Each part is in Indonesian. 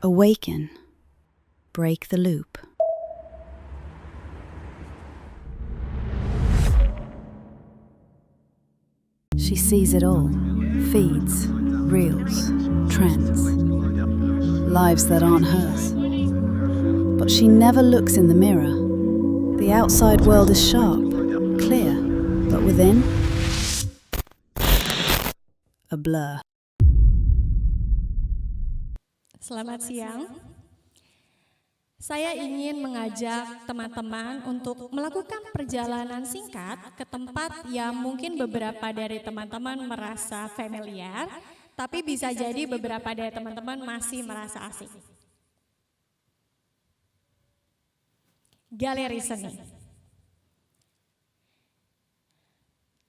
Awaken. Break the loop. She sees it all. Feeds, reels, trends. Lives that aren't hers. But she never looks in the mirror. The outside world is sharp, clear, but within, a blur. Selamat siang. Saya ingin mengajak teman-teman untuk melakukan perjalanan singkat ke tempat yang mungkin beberapa dari teman-teman merasa familiar, tapi bisa jadi beberapa dari teman-teman masih merasa asing. Galeri seni.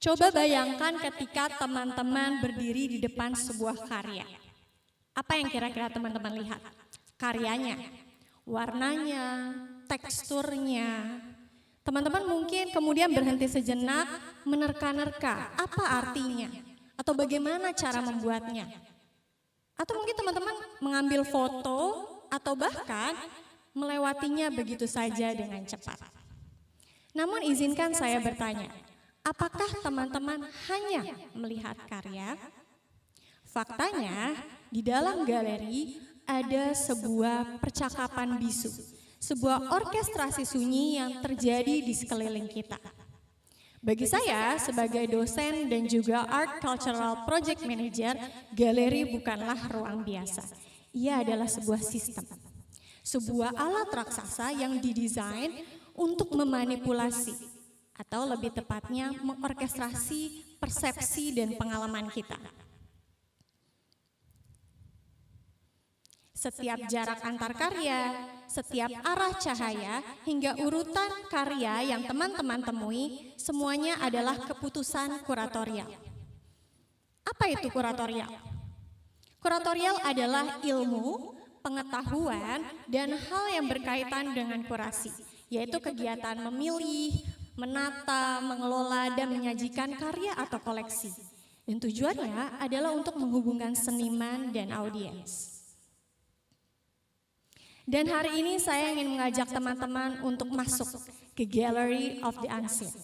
Coba bayangkan ketika teman-teman berdiri di depan sebuah karya. Apa yang kira-kira teman-teman lihat? Karyanya, warnanya, teksturnya. Teman-teman mungkin kemudian berhenti sejenak menerka-nerka apa artinya atau bagaimana cara membuatnya. Atau mungkin teman-teman mengambil foto atau bahkan melewatinya begitu saja dengan cepat. Namun izinkan saya bertanya, apakah teman-teman hanya melihat karya? Faktanya, di dalam galeri ada sebuah percakapan bisu, sebuah orkestrasi sunyi yang terjadi di sekeliling kita. Bagi saya, sebagai dosen dan juga Art Cultural Project Manager, galeri bukanlah ruang biasa. Ia adalah sebuah sistem, sebuah alat raksasa yang didesain untuk memanipulasi, atau lebih tepatnya mengorkestrasi persepsi dan pengalaman kita. Setiap jarak antar karya, setiap arah cahaya, hingga urutan karya yang teman-teman temui, semuanya adalah keputusan kuratorial. Apa itu kuratorial? Kuratorial adalah ilmu, pengetahuan, dan hal yang berkaitan dengan kurasi, yaitu kegiatan memilih, menata, mengelola, dan menyajikan karya atau koleksi. Dan tujuannya adalah untuk menghubungkan seniman dan audiens. Dan hari ini saya ingin mengajak teman-teman untuk masuk ke Gallery of the Unseen.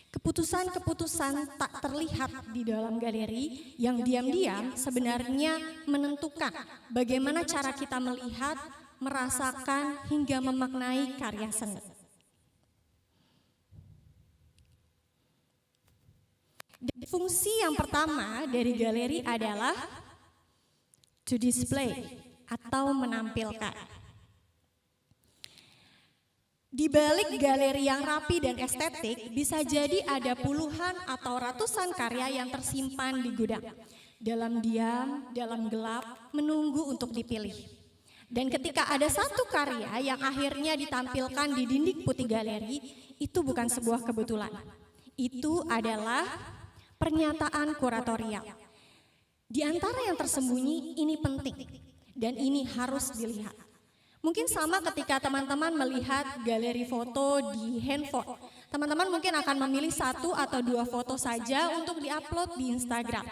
Keputusan-keputusan tak terlihat di dalam galeri yang diam-diam sebenarnya menentukan bagaimana cara kita melihat, merasakan, hingga memaknai karya seni. Dan fungsi yang pertama dari galeri adalah to display atau menampilkan. Di balik galeri yang rapi dan estetik, bisa jadi ada puluhan atau ratusan karya yang tersimpan di gudang. Dalam diam, dalam gelap, menunggu untuk dipilih. Dan ketika ada satu karya yang akhirnya ditampilkan di dinding putih galeri, itu bukan sebuah kebetulan. Itu adalah pernyataan kuratorial. Di antara yang tersembunyi, ini penting. Dan ini harus dilihat. Mungkin sama ketika teman-teman melihat galeri foto di handphone. Teman-teman mungkin akan memilih satu atau dua foto saja untuk diupload di Instagram.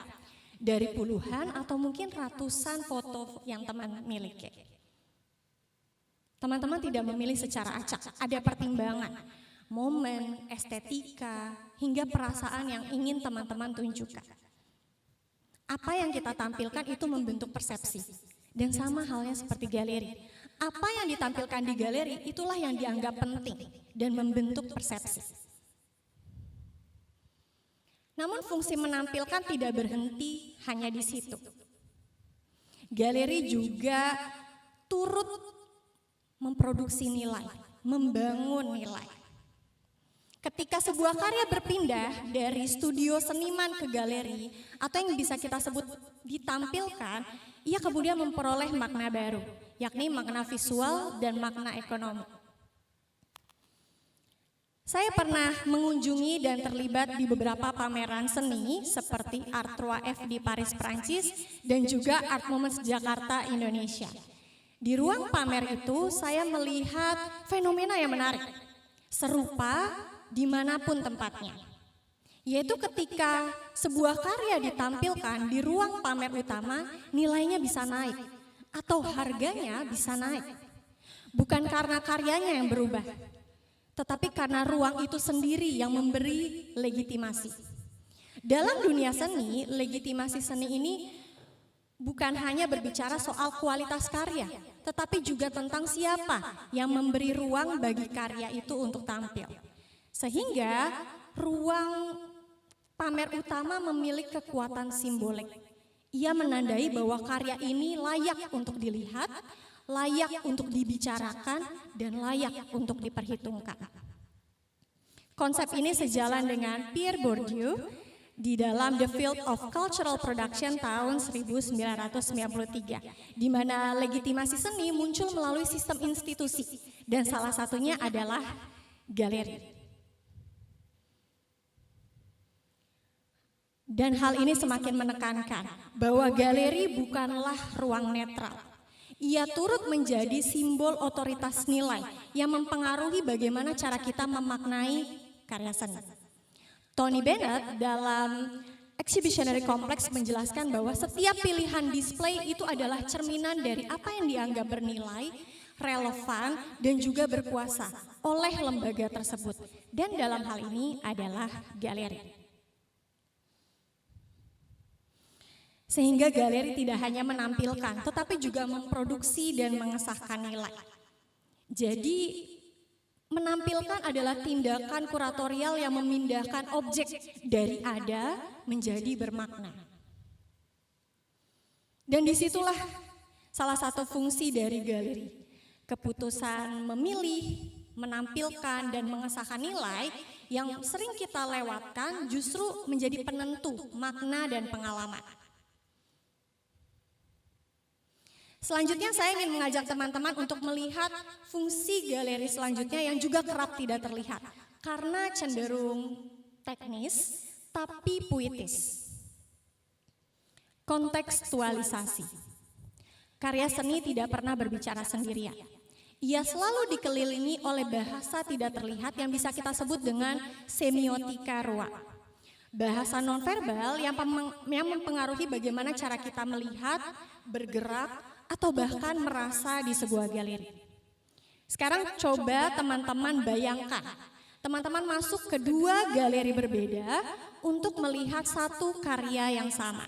Dari puluhan atau mungkin ratusan foto yang teman miliki. Teman-teman tidak memilih secara acak, ada pertimbangan. Momen, estetika, hingga perasaan yang ingin teman-teman tunjukkan. Apa yang kita tampilkan itu membentuk persepsi. Dan sama halnya seperti galeri. Apa yang ditampilkan di galeri itulah yang dianggap penting dan membentuk persepsi. Namun fungsi menampilkan tidak berhenti hanya di situ. Galeri juga turut memproduksi nilai, membangun nilai. Ketika sebuah karya berpindah dari studio seniman ke galeri atau yang bisa kita sebut ditampilkan, ia kemudian memperoleh makna baru, yakni makna visual dan makna ekonomi. Saya pernah mengunjungi dan terlibat di beberapa pameran seni seperti Art 3F di Paris, Prancis dan juga Art Moments Jakarta, Indonesia. Di ruang pamer itu saya melihat fenomena yang menarik, serupa dimanapun tempatnya. Yaitu ketika sebuah karya ditampilkan di ruang pamer utama, nilainya bisa naik. atau harganya bisa naik. Bukan karena karyanya yang berubah, tetapi karena ruang itu sendiri yang memberi legitimasi. Dalam dunia seni, legitimasi seni ini bukan hanya berbicara soal kualitas karya, tetapi juga tentang siapa yang memberi ruang bagi karya itu untuk tampil. Sehingga ruang pamer utama memiliki kekuatan simbolik. Ia menandai bahwa karya ini layak untuk dilihat, layak untuk dibicarakan, dan layak untuk diperhitungkan. Konsep ini sejalan dengan Pierre Bourdieu di dalam The Field of Cultural Production tahun 1993, di mana legitimasi seni muncul melalui sistem institusi, dan salah satunya adalah galeri. Dan hal ini semakin menekankan bahwa galeri bukanlah ruang netral. Ia turut menjadi simbol otoritas nilai yang mempengaruhi bagaimana cara kita memaknai karya seni. Tony Bennett dalam Exhibitionary Complex menjelaskan bahwa setiap pilihan display itu adalah cerminan dari apa yang dianggap bernilai, relevan, dan juga berkuasa oleh lembaga tersebut. Dan dalam hal ini adalah galeri. Sehingga galeri tidak hanya menampilkan, tetapi juga memproduksi dan mengesahkan nilai. Jadi, menampilkan adalah tindakan kuratorial yang memindahkan objek dari ada menjadi bermakna. Dan disitulah salah satu fungsi dari galeri. Keputusan memilih, menampilkan, dan mengesahkan nilai yang sering kita lewatkan justru menjadi penentu makna dan pengalaman. Selanjutnya saya ingin mengajak teman-teman untuk melihat fungsi galeri selanjutnya yang juga kerap tidak terlihat karena cenderung teknis tapi puitis. Kontekstualisasi. Karya seni tidak pernah berbicara sendirian. Ia selalu dikelilingi oleh bahasa tidak terlihat yang bisa kita sebut dengan semiotika ruang. Bahasa nonverbal yang mempengaruhi bagaimana cara kita melihat, bergerak, atau bahkan merasa di sebuah galeri. Sekarang coba teman-teman bayangkan, teman-teman masuk ke dua galeri berbeda untuk melihat satu karya yang sama.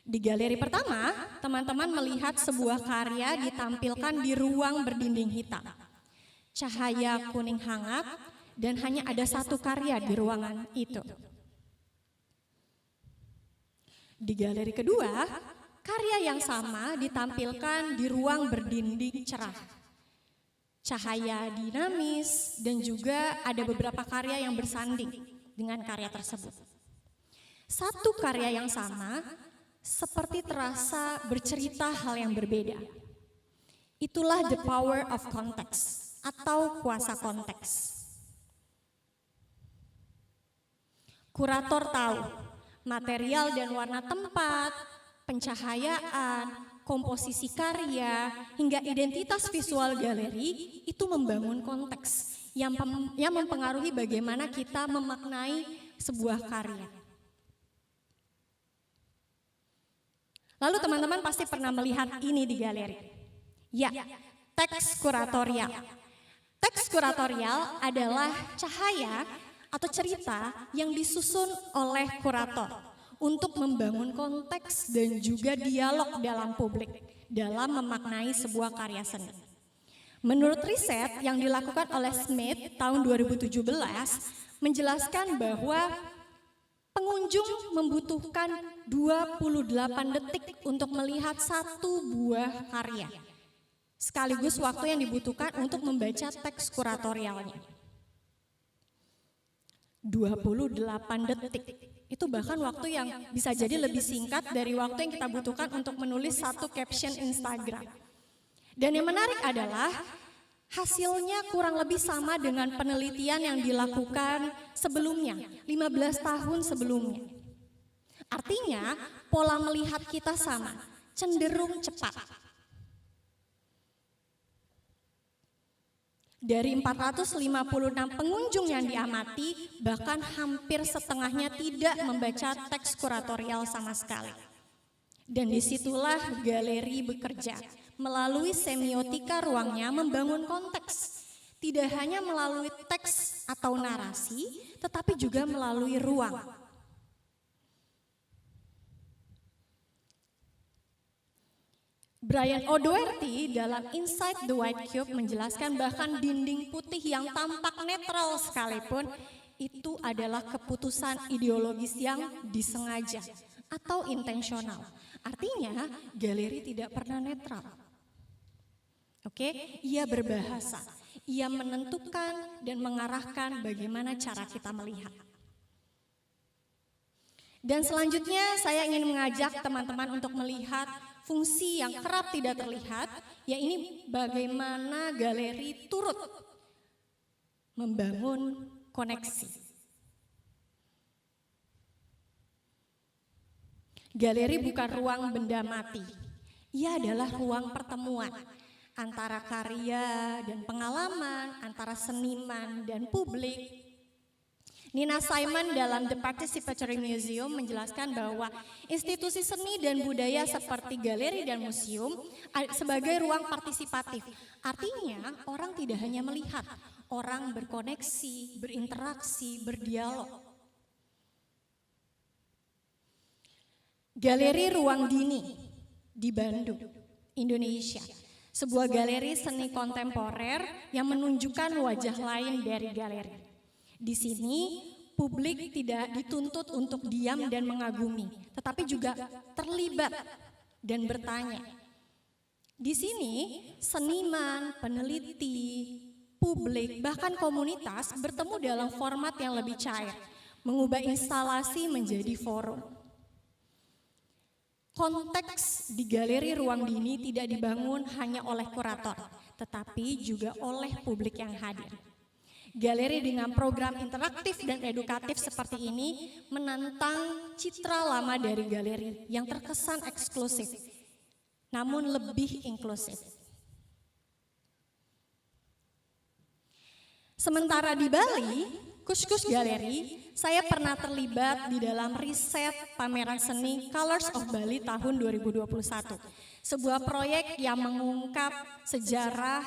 Di galeri pertama, teman-teman melihat sebuah karya ditampilkan di ruang berdinding hitam. Cahaya kuning hangat dan hanya ada satu karya di ruangan itu. Di galeri kedua, karya yang sama ditampilkan di ruang berdinding cerah. Cahaya dinamis dan juga ada beberapa karya yang bersanding dengan karya tersebut. Satu karya yang sama seperti terasa bercerita hal yang berbeda. Itulah the power of context atau kuasa konteks. Kurator tahu material dan warna tempat, pencahayaan, komposisi karya, hingga identitas visual galeri itu membangun konteks yang mempengaruhi bagaimana kita memaknai sebuah karya. Lalu teman-teman pasti pernah melihat ini di galeri. Ya, teks kuratorial. Teks kuratorial adalah cahaya atau cerita yang disusun oleh kurator untuk membangun konteks dan juga dialog dalam publik dalam memaknai sebuah karya seni. Menurut riset yang dilakukan oleh Smith tahun 2017 menjelaskan bahwa pengunjung membutuhkan 28 detik untuk melihat satu buah karya, sekaligus waktu yang dibutuhkan untuk membaca teks kuratorialnya. 28 detik. Itu bahkan waktu yang bisa jadi lebih singkat dari waktu yang kita butuhkan untuk menulis satu caption Instagram. Dan yang menarik adalah hasilnya kurang lebih sama dengan penelitian yang dilakukan sebelumnya, 15 tahun sebelumnya. Artinya, pola melihat kita sama, cenderung cepat. Dari 456 pengunjung yang diamati, bahkan hampir setengahnya tidak membaca teks kuratorial sama sekali. Dan disitulah galeri bekerja. Melalui semiotika ruangnya membangun konteks. Tidak hanya melalui teks atau narasi, tetapi juga melalui ruang. Brian O'Doherty dalam Inside the White Cube menjelaskan bahkan dinding putih yang tampak netral sekalipun itu adalah keputusan ideologis yang disengaja atau intensional. Artinya galeri tidak pernah netral. Oke, ia berbahasa, ia menentukan dan mengarahkan bagaimana cara kita melihat. Dan selanjutnya saya ingin mengajak teman-teman untuk melihat fungsi yang kerap tidak terlihat, yaitu bagaimana galeri turut membangun koneksi. Galeri bukan ruang benda mati, ia adalah ruang pertemuan antara karya dan pengalaman, antara seniman dan publik. Nina Simon dalam The Participatory Museum menjelaskan bahwa institusi seni dan budaya seperti galeri dan museum sebagai ruang partisipatif. Artinya orang tidak hanya melihat, orang berkoneksi, berinteraksi, berdialog. Galeri Ruang Dini di Bandung, Indonesia. Sebuah galeri seni kontemporer yang menunjukkan wajah lain dari galeri. Di sini publik tidak dituntut untuk diam dan mengagumi, tetapi juga terlibat dan bertanya. Di sini seniman, peneliti, publik, bahkan komunitas bertemu dalam format yang lebih cair, mengubah instalasi menjadi forum. Konteks di galeri Ruang Dini tidak dibangun hanya oleh kurator, tetapi juga oleh publik yang hadir. Galeri dengan program interaktif dan edukatif seperti ini menantang citra lama dari galeri yang terkesan eksklusif, namun lebih inklusif. Sementara di Bali, Kuskus Galeri, saya pernah terlibat di dalam riset pameran seni Colors of Bali tahun 2021. Sebuah proyek yang mengungkap sejarah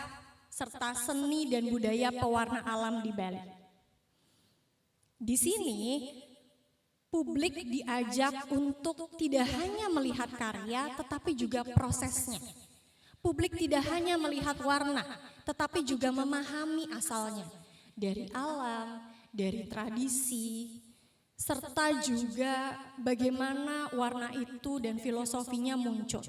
serta seni dan budaya pewarna alam di Bali. Di sini, publik diajak untuk tidak hanya melihat karya, tetapi juga prosesnya. Publik tidak hanya melihat warna, tetapi juga memahami asalnya dari alam, dari tradisi, serta juga bagaimana warna itu dan filosofinya muncul.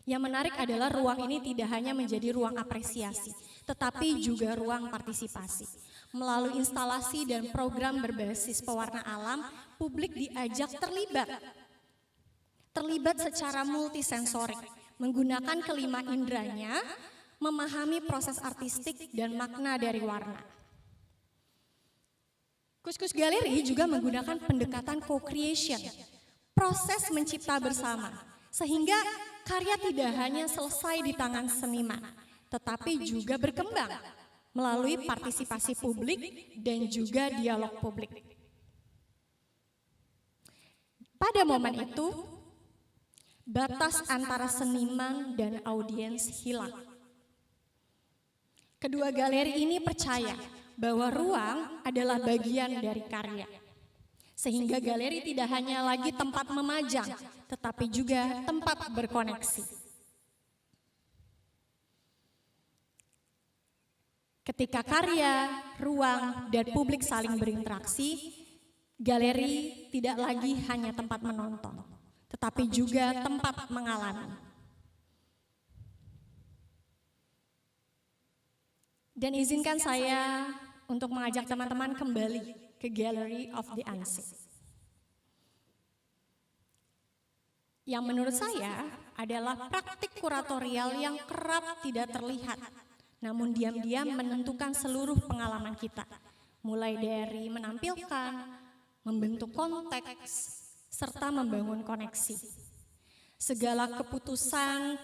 Yang menarik adalah ruang ini tidak hanya menjadi ruang apresiasi, tetapi juga ruang partisipasi. Melalui instalasi dan program berbasis pewarna alam, publik diajak terlibat secara multisensorik, menggunakan kelima indranya, memahami proses artistik dan makna dari warna. Kuskus Galeri juga menggunakan pendekatan co-creation, proses mencipta bersama, sehingga karya tidak hanya selesai di tangan seniman, tetapi juga berkembang melalui partisipasi publik dan juga dialog publik. Pada momen itu, batas antara seniman dan audiens hilang. Kedua galeri ini percaya bahwa ruang adalah bagian dari karya. Sehingga galeri tidak hanya lagi tempat memajang, tetapi juga tempat berkoneksi. Ketika karya, ruang, dan publik saling berinteraksi, galeri tidak lagi hanya tempat menonton, tetapi juga tempat mengalami. Dan izinkan saya untuk mengajak teman-teman kembali ke Gallery of the Unseen. Yang menurut saya adalah praktik kuratorial yang kerap tidak terlihat, namun diam-diam menentukan seluruh pengalaman kita. Mulai dari menampilkan, membentuk konteks, serta membangun koneksi. Segala keputusan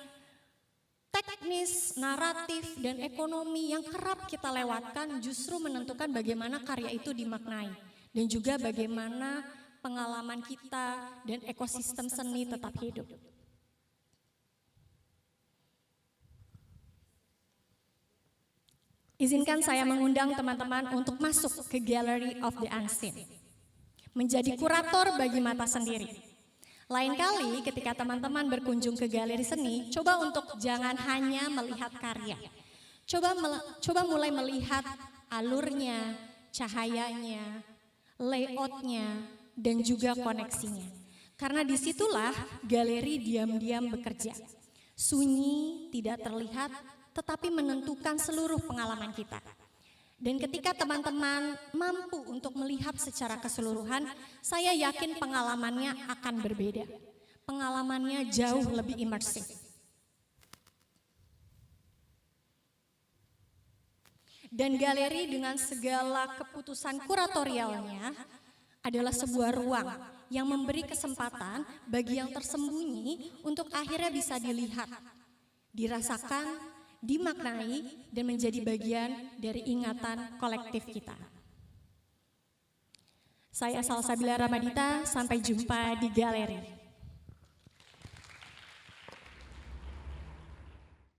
teknis, naratif, dan ekonomi yang kerap kita lewatkan justru menentukan bagaimana karya itu dimaknai dan juga bagaimana pengalaman kita, dan ekosistem seni tetap hidup. Izinkan saya mengundang teman-teman untuk masuk ke Gallery of the Unseen, menjadi kurator bagi mata sendiri. Lain kali ketika teman-teman berkunjung ke galeri seni, coba untuk jangan hanya melihat karya. Coba mulai melihat alurnya, cahayanya, layoutnya, dan juga koneksinya. Karena disitulah galeri diam-diam bekerja. Sunyi, tidak terlihat, tetapi menentukan seluruh pengalaman kita. Dan ketika teman-teman mampu untuk melihat secara keseluruhan, saya yakin pengalamannya akan berbeda. Pengalamannya jauh lebih imersif. Dan galeri dengan segala keputusan kuratorialnya adalah sebuah ruang yang memberi kesempatan bagi yang tersembunyi untuk akhirnya bisa dilihat, dirasakan, dimaknai, dan menjadi bagian dari ingatan kolektif kita. Saya Salsabila Ramadita, sampai jumpa di galeri.